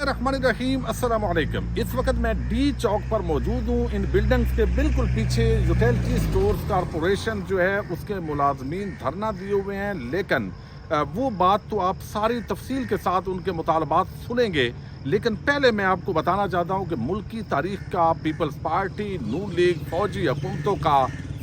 बिस्मिल्लाहिर्रहमानिर्रहीम अस्सलाम वालेकुम। इस वक्त मैं डी चौक पर मौजूद हूँ। इन बिल्डिंग्स के बिल्कुल पीछे यूटिलिटी स्टोर्स कॉरपोरेशन जो है उसके मुलाजमीन धरना दिए हुए हैं, लेकिन वो बात तो आप सारी तफसील के साथ उनके मुतालबात सुनेंगे। लेकिन पहले मैं आपको बताना चाहता हूँ कि मुल्क की तारीख का पीपल्स पार्टी, नून लीग, फौजी हुकूमतों का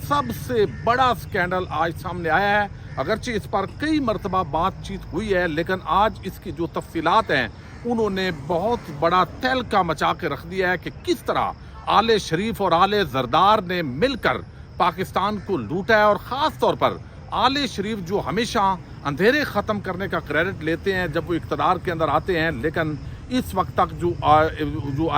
सबसे बड़ा स्कैंडल आज सामने आया है। अगरचे इस पर कई मरतबा बातचीत हुई है, लेकिन आज इसकी जो तफसीलात हैं उन्होंने बहुत बड़ा तहलका मचा के रख दिया है कि किस तरह आले शरीफ और आले जरदार ने मिलकर पाकिस्तान को लूटा है। और ख़ास तौर पर आले शरीफ जो हमेशा अंधेरे ख़त्म करने का क्रेडिट लेते हैं जब वो इक़्तिदार के अंदर आते हैं, लेकिन इस वक्त तक जो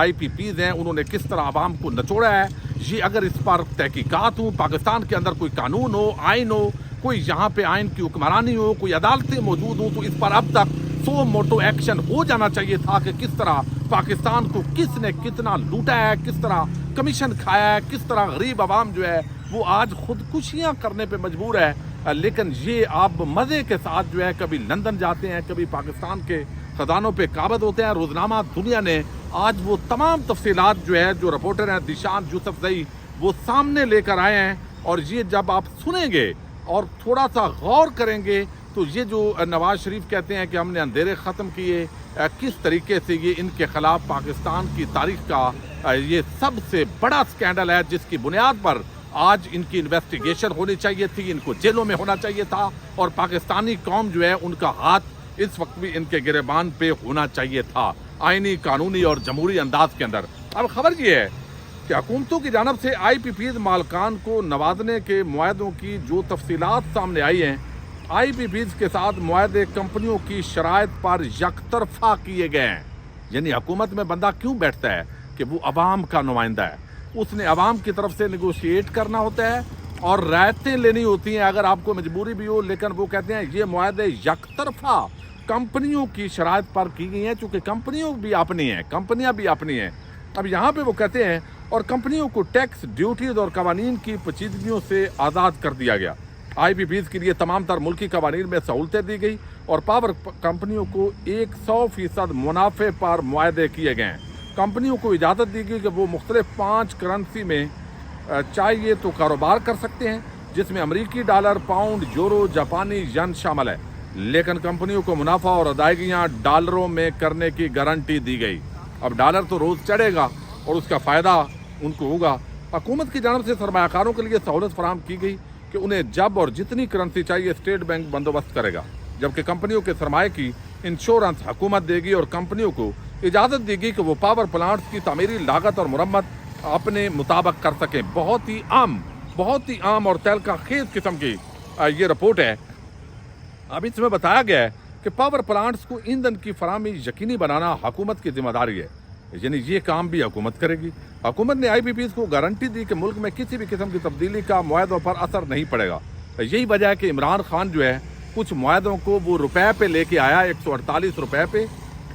IPPs हैं उन्होंने किस तरह आवाम को नचोड़ा है, ये अगर इस पर तहकीकात हो, पाकिस्तान के अंदर कोई कानून हो, आइन हो, कोई यहाँ पे आइन की हुक्मरानी हो, कोई अदालतें मौजूद हो, तो इस पर अब तक सो मोटो एक्शन हो जाना चाहिए था कि किस तरह पाकिस्तान को किसने कितना लूटा है, किस तरह कमीशन खाया है, किस तरह गरीब आवाम जो है वो आज खुदकुशियाँ करने पे मजबूर है। लेकिन ये आप मज़े के साथ जो है कभी लंदन जाते हैं, कभी पाकिस्तान के खजानों पे काबज होते हैं। रोज़नामा दुनिया ने आज वो तमाम तफसीलात जो है, जो रिपोर्टर हैं दिशान यूसुफजई, वो सामने लेकर आए हैं। और ये जब आप सुनेंगे और थोड़ा सा गौर करेंगे तो ये जो नवाज शरीफ कहते हैं कि हमने अंधेरे ख़त्म किए, किस तरीके से ये इनके ख़िलाफ़ पाकिस्तान की तारीख का ये सबसे बड़ा स्कैंडल है, जिसकी बुनियाद पर आज इनकी इन्वेस्टिगेशन होनी चाहिए थी, इनको जेलों में होना चाहिए था, और पाकिस्तानी कौम जो है उनका हाथ इस वक्त भी इनके गिरबान पे होना चाहिए था, आइनी, कानूनी और जमहूरी अंदाज के अंदर। अब खबर ये है कि हुकूमतों की जानब से IPPs मालकान को नवाजने के मुआहदों की जो तफसीलात सामने आई हैं, IPPs के साथ मुआहदे कंपनियों की शराइत पर यकतरफा किए गए हैं। यानी हुकूमत में बंदा क्यों बैठता है कि वो अवाम का नुमाइंदा है, उसने अवाम की तरफ से निगोशिएट करना होता है और रायतें लेनी होती हैं अगर आपको मजबूरी भी हो। लेकिन वो कहते हैं ये मुआहदे यकतरफा कंपनियों की शराइत पर की गई हैं, चूँकि कंपनियों भी अपनी हैं, कंपनियाँ भी अपनी हैं। अब यहाँ पे वो कहते हैं और कंपनियों को टैक्स, ड्यूटीज और कवानीन की पेचीदगियों से आज़ाद कर दिया गया। IPPs के लिए तमाम तर मुल्की कवानीन में सहूलतें दी गई और पावर कंपनियों को 100% मुनाफे पर मुआहदे किए गए हैं। कंपनियों को इजाज़त दी गई कि वो मुख्तलिफ 5 करेंसी में चाहिए तो कारोबार कर सकते हैं, जिसमें अमरीकी डॉलर, पाउंड, यूरो, जापानी यन शामिल है। लेकिन कंपनियों को मुनाफा और अदायगियाँ डॉलरों में करने की गारंटी दी गई। अब डॉलर तो रोज़ चढ़ेगा और उसका फ़ायदा उनको होगा। हुकूमत की जानब से सरमायाकारों के लिए सहूलत फराहम की गई कि उन्हें जब और जितनी करेंसी चाहिए स्टेट बैंक बंदोबस्त करेगा, जबकि कंपनियों के सरमाए की इंश्योरेंस हुकूमत देगी और कंपनियों को इजाज़त देगी कि वो पावर प्लांट्स की तामीरी लागत और मुरम्मत अपने मुताबिक कर सकें। बहुत ही आम और तहलका खेज किस्म की ये रिपोर्ट है। अब इसमें बताया गया है कि पावर प्लांट्स को ईंधन की फराहमी यकीनी बनाना हुकूमत की जिम्मेदारी है, यानी ये काम भी हुकूमत करेगी। हुकूमत ने IPPs को गारंटी दी कि मुल्क में किसी भी किस्म की तब्दीली का मुआहदों पर असर नहीं पड़ेगा। यही वजह है कि इमरान खान जो है कुछ मुआहदों को वो रुपए पे लेके आया, 148 रुपए पे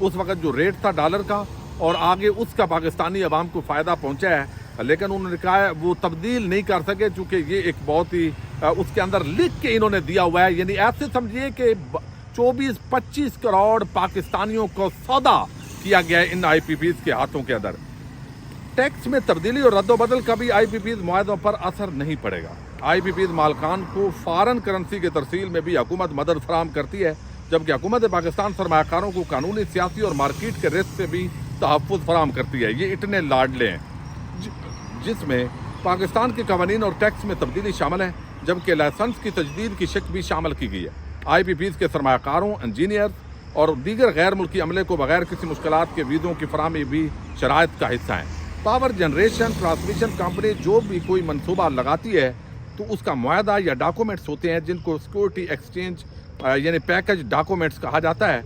उस वक्त जो रेट था डॉलर का, और आगे उसका पाकिस्तानी अवाम को फ़ायदा पहुँचा है। लेकिन उन्होंने कहा वो तब्दील नहीं कर सके, चूँकि ये एक बहुत ही उसके अंदर लिख के इन्होंने दिया हुआ है। यानी ऐसे समझिए कि 24-25 करोड़ पाकिस्तानियों को सौदा किया गया है इन IPPs के हाथों के अंदर। टैक्स में तब्दीली और रद्दोबदल का भी IPPs मुआहदों पर असर नहीं पड़ेगा। IPPs मालकान को फॉरेन करेंसी के तरसील में भी हुकूमत मदद फराहम करती है, जबकि हुकूमत पाकिस्तान सरमायाकारों को कानूनी, सियासी और मार्केट के रिस्क से भी तहफ़्फ़ुज़ फराहम करती है। ये इतने लाडले हैं जिसमें पाकिस्तान के कवानीन और टैक्स में तब्दीली शामिल है, जबकि लाइसेंस की तजदीद की शिक भी शामिल की गई है। IPPs के सरमायाकारों, इंजीनियर और दीगर गैर मुल्की अमले को बगैर किसी मुश्किलात के वीज़ों की फराहमी भी शराइत का हिस्सा है। पावर जनरेशन ट्रांसमिशन कंपनी जो भी कोई मनसूबा लगाती है तो उसका मुआहदा या डॉक्यूमेंट्स होते हैं जिनको सिक्योरिटी एक्सचेंज यानी पैकेज डॉक्यूमेंट्स कहा जाता है।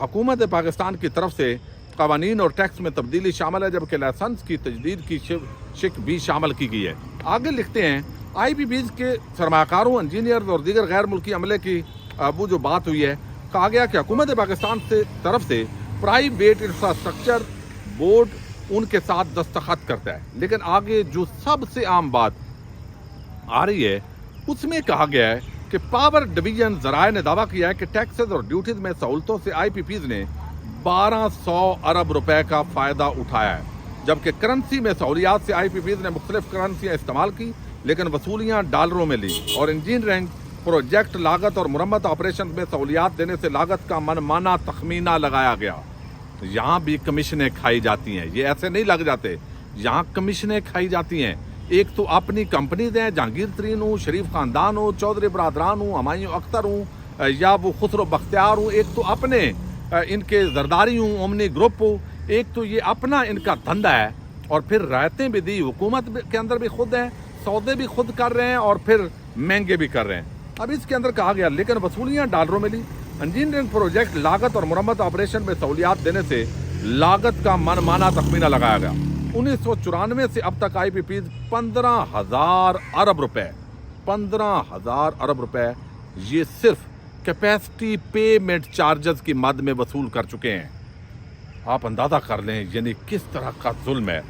हुकूमत पाकिस्तान की तरफ से कवानीन और टैक्स में तब्दीली शामिल है, जबकि लाइसेंस की तजदीद की शिक भी शामिल की गई है। आगे लिखते हैं IPPs के सरमाकारों, इंजीनियर और दीगर गैर मुल्की अमले की वो जो बात हुई है, कहा गया कि हुकूमत पाकिस्तान से तरफ से प्राइवेट इंफ्रास्ट्रक्चर बोर्ड उनके साथ दस्तखत करता है। लेकिन आगे जो सबसे आम बात आ रही है उसमें कहा गया है कि पावर डिवीजन जराए ने दावा किया है कि टैक्सेस और ड्यूटीज में सहूलतों से IPPs ने 1200 अरब रुपए का फ़ायदा उठाया है, जबकि करेंसी में सहूलियात से IPPs ने मुख्तलिफ करेंसियाँ इस्तेमाल की, लेकिन वसूलियाँ डॉलरों में ली और इंजीनियरिंग प्रोजेक्ट लागत और मुरम्मत ऑपरेशन में सहूलियात देने से लागत का मनमाना तखमीना लगाया गया। यहाँ भी कमीशनें खाई जाती हैं, ये ऐसे नहीं लग जाते, यहाँ कमीशनें खाई जाती हैं। एक तो अपनी कंपनीज हैं, जहांगीर तरीन हूँ, शरीफ ख़ानदान हो, चौधरी बरदरान हूँ, हुमायूं अख्तर हूँ या वो खुसरो बख्तियार हूँ, एक तो अपने इनके जरदारी हूँ, ओमनी ग्रुप हो, एक तो ये अपना इनका धंधा है और फिर रायतें भी दी हुकूमत के अंदर भी खुद हैं, सौदे भी खुद कर रहे हैं और फिर महंगे भी कर रहे हैं। अब इसके अंदर कहा गया लेकिन वसूलियाँ डॉलरों में ली। इंजीनियरिंग प्रोजेक्ट लागत और मुरम्मत ऑपरेशन में सहूलियात देने से लागत का मनमाना तखमीना लगाया गया। 1994 से अब तक IPPs 15,000 अरब रुपए 15,000 अरब रुपए ये सिर्फ कैपेसिटी पेमेंट चार्जेस की मद में वसूल कर चुके हैं। आप अंदाजा कर लें यानी किस तरह का जुल्म है।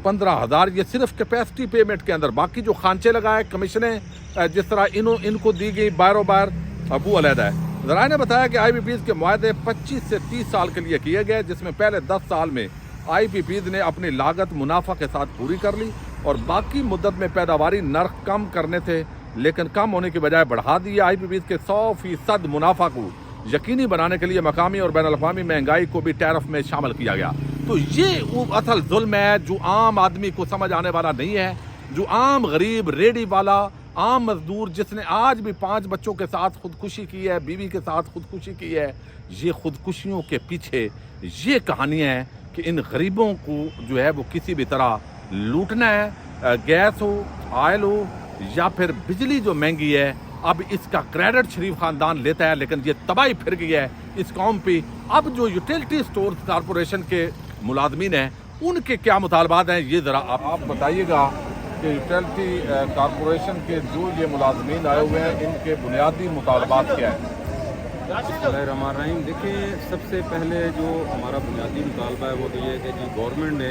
15,000 ये सिर्फ कैपेसिटी पेमेंट के अंदर, बाकी जो खांचे लगाए कमीशनें जिस तरह इनको दी गई बारो बार वो अलहदा है। ज़राए ने बताया कि IPPs के मुआहदे 25 से 30 साल के लिए किए गए, जिसमें पहले 10 साल में IPPs ने अपनी लागत मुनाफा के साथ पूरी कर ली और बाकी मुद्दत में पैदावारी नर्ख कम करने थे, लेकिन कम होने की बजाय बढ़ा दिया। IPPs के 100% मुनाफा को यकीनी बनाने के लिए मकामी और बैनुल-अक़वामी महंगाई को भी टैरिफ में शामिल किया गया। तो ये वो असल जुल्म है जो आम आदमी को समझ आने वाला नहीं है, जो आम गरीब रेडी वाला आम मजदूर जिसने आज भी 5 बच्चों के साथ खुदकुशी की है, बीवी के साथ खुदकुशी की है, ये खुदकुशियों के पीछे ये कहानियाँ हैं कि इन गरीबों को जो है वो किसी भी तरह लूटना है। गैस हो, ऑयल हो या फिर बिजली जो महंगी है, अब इसका क्रेडिट शरीफ खानदान लेता है, लेकिन ये तबाही फिर गई है इस कौम पे। अब जो यूटिलिटी स्टोर्स कॉरपोरेशन के मुलाजमीन हैं उनके क्या मुतालबात हैं, ये ज़रा आप बताइएगा कि यूटिलिटी कॉरपोरेशन के जो ये मुलाजमीन आए हुए हैं इनके बुनियादी मुतालबात क्या हैं। बिस्मिल्लाहिर्रहमानिर्रहीम। देखिए, सबसे पहले जो हमारा बुनियादी मुतालबा है वो तो ये है कि जी गवर्नमेंट ने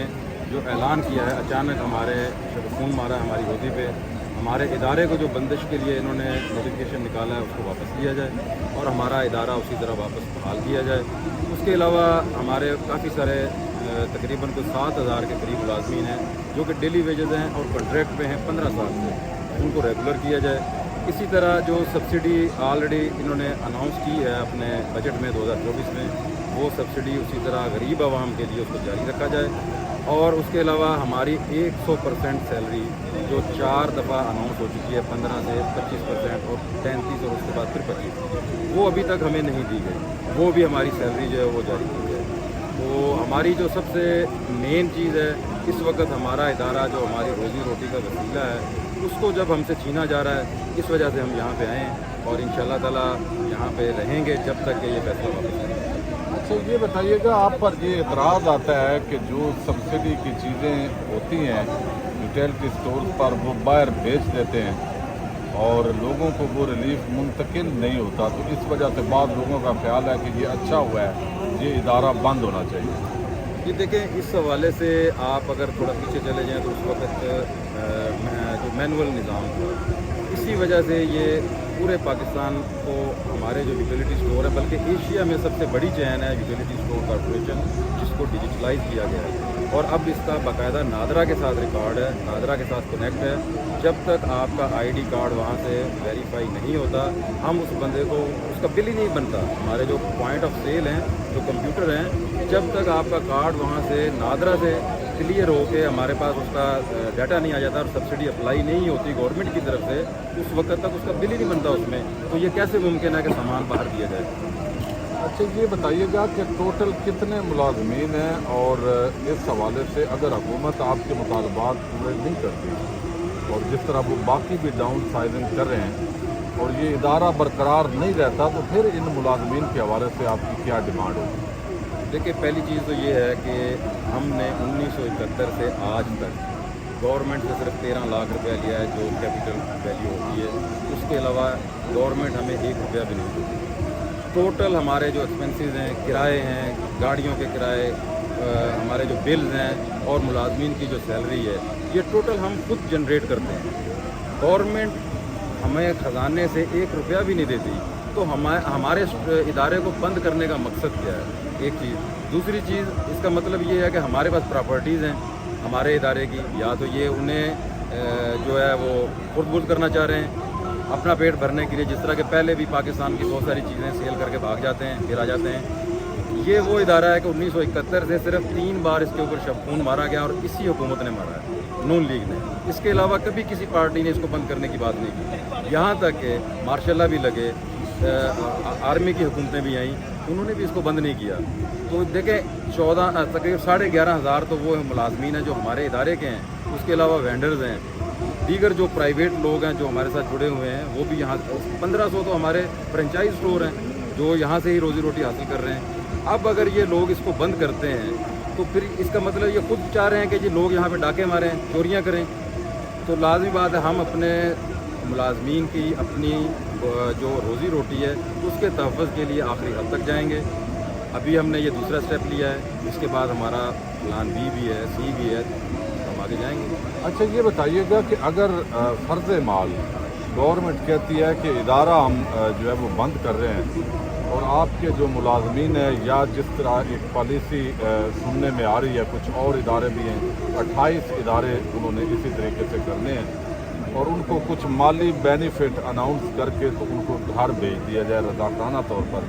जो ऐलान किया है, अचानक हमारे खून मारा है हमारी रोटी पे, हमारे इदारे को जो बंदिश के लिए इन्होंने नोटिफिकेशन निकाला है उसको वापस लिया जाए और हमारा इदारा उसी तरह वापस बहाल किया जाए। उसके अलावा हमारे काफ़ी सारे तकरीबन कुछ 7,000 के करीब मुलाजमीन हैं जो कि डेली वेजेस हैं और कॉन्ट्रैक्ट पे हैं 15 साल से, उनको रेगुलर किया जाए। इसी तरह जो सब्सिडी ऑलरेडी इन्होंने अनाउंस की है अपने बजट में 2024 में, वो सब्सिडी उसी तरह गरीब आवाम के लिए उसको जारी रखा जाए। और उसके अलावा हमारी 100% सैलरी जो 4 दफ़ा अनाउंस हो चुकी है, 15 से 25% और 33 और उसके बाद फिर 25, वो अभी तक हमें नहीं दी गई, वो भी हमारी सैलरी जो है वो जारी की जाए। तो हमारी जो सबसे मेन चीज़ है इस वक्त, हमारा इदारा जो हमारी रोज़ी रोटी का वसीला है उसको जब हमसे छीना जा रहा है, इस वजह से हम यहाँ पे आए हैं और इंशाल्लाह ताला यहाँ पे रहेंगे जब तक कि ये फैसला वापस नहीं। अच्छा, ये बताइएगा, आप पर ये इतराज़ आता है कि जो सब्सिडी की चीज़ें होती हैं यूटिलिटी स्टोर पर वो बाहर बेच देते हैं और लोगों को वो रिलीफ मुंतकिल नहीं होता, तो इस वजह से बाद लोगों का ख्याल है कि ये अच्छा हुआ है, ये इदारा बंद होना चाहिए। ये देखें, इस हवाले से आप अगर थोड़ा पीछे चले जाएँ तो उस वक्त जो मैनुअल निज़ाम था, इसी वजह से ये पूरे पाकिस्तान को हमारे जो यूटिलिटी स्टोर है, बल्कि एशिया में सबसे बड़ी चैन है यूटिलिटी स्टोर कॉरपोरेशन, जिसको डिजिटलाइज किया गया है और अब इसका बाकायदा नादरा के साथ रिकॉर्ड है, नादरा के साथ कनेक्ट है। जब तक आपका ID कार्ड वहाँ से वेरीफाई नहीं होता, हम उस बंदे को, उसका बिल ही नहीं बनता। हमारे जो पॉइंट ऑफ सेल हैं, जो कंप्यूटर हैं, जब तक आपका कार्ड वहाँ से नादरा से क्लियर हो के हमारे पास उसका डाटा नहीं आ जाता और सब्सिडी अप्लाई नहीं होती गवर्नमेंट की तरफ से, उस वक्त तक उसका बिल ही नहीं बनता उसमें। तो ये कैसे मुमकिन है कि सामान बाहर दिया जाए। अच्छा, ये बताइएगा कि टोटल कितने मुलाजमीन हैं और इस हवाले से अगर हुकूमत आपके मुतालबात पूरे नहीं करती और जिस तरह वो बाकी भी डाउन साइजिंग कर रहे हैं और ये इदारा बरकरार नहीं रहता, तो फिर इन मुलाजमीन के हवाले से आपकी क्या डिमांड होगी? देखिए, पहली चीज़ तो ये है कि हमने 1971 से आज तक गवर्नमेंट से सिर्फ 13 लाख रुपया लिया है जो कैपिटल वैल्यू होती है। उसके अलावा गवर्नमेंट हमें 1 रुपया भी नहीं देती। टोटल हमारे जो एक्सपेंसेस हैं, किराए हैं, गाड़ियों के किराए, हमारे जो बिल्स हैं और मुलाजमीन की जो सैलरी है, ये टोटल हम खुद जनरेट करते हैं। गवर्नमेंट हमें ख़जाने से 1 रुपया भी नहीं देती। तो हमारे इदारे को बंद करने का मकसद क्या है? ایک चीज़। दूसरी चीज़, इसका मतलब ये है कि हमारे पास प्रॉपर्टीज़ हैं हमारे इदारे की, या तो ये उन्हें जो है वो खुर्द-बुर्द करना चाह रहे हैं अपना पेट भरने के लिए, जिस तरह के पहले भी पाकिस्तान की बहुत सारी चीज़ें सेल करके भाग जाते हैं, फिर आ जाते हैं। ये वो इदारा है कि 1971 से सिर्फ 3 बार इसके ऊपर शबखून मारा गया और इसी हुकूमत ने मारा है, नून लीग ने। इसके अलावा कभी किसी पार्टी ने इसको बंद करने की बात नहीं की। यहाँ तक कि मार्शल भी लगे, आर्मी की हुकूमतें भी आईं, उन्होंने भी इसको बंद नहीं किया। तो देखें, तकरीबन 11,500 तो वो मुलाजमीन हैं जो हमारे इदारे के हैं, उसके अलावा वेंडर्स हैं, दीगर जो प्राइवेट लोग हैं जो हमारे साथ जुड़े हुए हैं वो भी यहाँ, 1500 तो हमारे फ्रेंचाइज स्टोर हैं जो यहाँ से ही रोज़ी रोटी हासिल कर रहे हैं। अब अगर ये लोग इसको बंद करते हैं तो फिर इसका मतलब ये खुद चाह रहे हैं कि जी लोग यहाँ पे डाके मारें, चोरियाँ करें। तो लाजमी बात है हम अपने मुलाजमीन की अपनी जो रोज़ी रोटी है उसके तहफ़्फ़ुज़ के लिए आखिरी हद तक जाएंगे। अभी हमने ये दूसरा स्टेप लिया है, इसके बाद हमारा प्लान बी भी है, सी भी है, हम आगे जाएंगे। अच्छा, ये बताइएगा कि अगर फ़र्ज़ माल गवर्नमेंट कहती है कि इदारा हम जो है वो बंद कर रहे हैं और आपके जो मुलाजमीन हैं, या जिस तरह एक पॉलिसी सुनने में आ रही है, कुछ और इदारे भी हैं, 28 इदारे उन्होंने इसी तरीके से करने हैं और उनको कुछ माली बेनिफिट अनाउंस करके तो उनको घर भेज दिया जाए रज़ाकाराना तौर पर,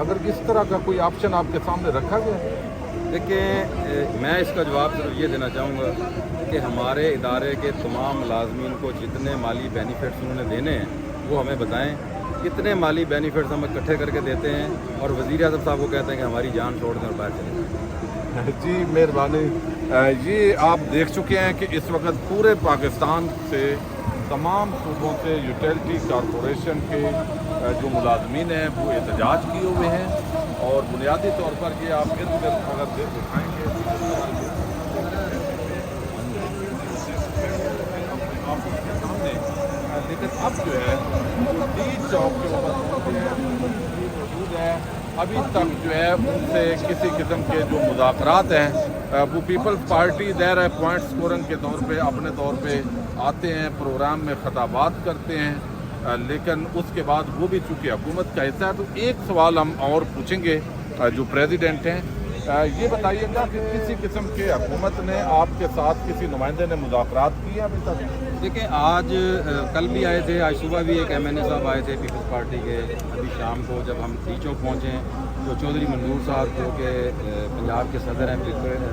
अगर इस तरह का कोई ऑप्शन आपके सामने रखा गया? देखिए, मैं इसका जवाब सिर्फ ये देना चाहूँगा कि हमारे इदारे के तमाम मुलाजमीन को जितने माली बेनिफिट्स उन्होंने देने हैं वो हमें बताएं, कितने माली बेनिफिट्स हम इकट्ठे करके देते हैं और वज़ीर आज़म साहब को कहते हैं कि हमारी जान छोड़ दें और बाहर चले जाएं। जी मेहरबानी। ये आप देख चुके हैं कि इस वक्त पूरे पाकिस्तान से तमाम सूबों से यूटिलिटी कॉरपोरेशन के जो मुलाजमीन हैं वो एहतजाज किए हुए हैं और बुनियादी तौर पर ये आप इर्द गिर्द अगर दिखाएँगे आपके सामने, लेकिन अब जो है डी चौक के ऊपर मौजूद है। अभी तक जो है उनसे किसी किस्म के जो मुज़ाकरात हैं वो पीपल्स पार्टी दे रहे पॉइंट स्कोरिंग के तौर पे अपने तौर पे आते हैं, प्रोग्राम में खिताबात करते हैं, लेकिन उसके बाद वो भी चूँकि हुकूमत का हिस्सा है। तो एक सवाल हम और पूछेंगे जो प्रेसिडेंट हैं, ये बताइएगा कि किसी किस्म के हुकूमत ने आपके साथ किसी नुमाइंदे ने मुज़ाकरात किए अभी तक? देखिए, आज कल भी आए थे, आज सुबह भी एक MNA साहब आए थे पीपल्स पार्टी के। अभी शाम को जब हम डी चौक पहुँचे तो चौधरी मंजूर साहब जो कि पंजाब के सदर हैं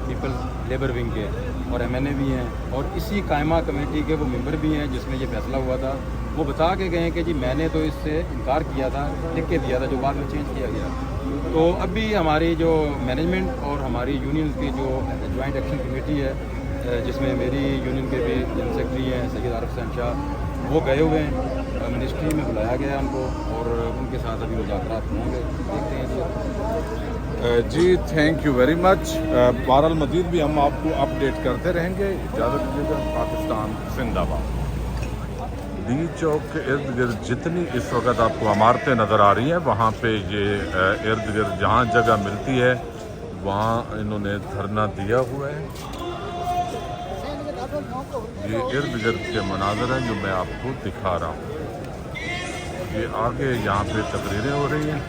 पीपल्स लेबर विंग के और MNA भी हैं और इसी कायमा कमेटी के वो मेंबर भी हैं जिसमें ये फैसला हुआ था, वो बता के गए कि जी मैंने तो इससे इनकार किया था, लिख के दिया था, जो बाद में चेंज किया गया। तो अभी हमारी जो मैनेजमेंट और हमारी यूनियन की जो जॉइंट एक्शन कमेटी है जिसमें मेरी यूनियन के भी जनरल सेक्रेटरी हैं सैयद आरिफ हुसैन शाह, वो गए हुए हैं, मिनिस्ट्री में बुलाया गया उनको और उनके साथ अभी मुज़ाकरात होंगे, देखते हैं जी। Thank you very much. बहरहाल मज़ीद भी हम आपको अपडेट करते रहेंगे। इजाज़त दीजिएगा। पाकिस्तान जिंदाबाद। डी चौक के इर्द गिर्द जितनी इस वक्त आपको इमारतें नज़र आ रही हैं, वहाँ पे ये इर्द गिर्द जहाँ जगह मिलती है वहाँ इन्होंने धरना दिया हुआ है। ये इर्द गिर्द के मनाज़र हैं जो मैं आपको दिखा रहा हूँ। ये आगे यहाँ पे तकरीरें हो रही हैं।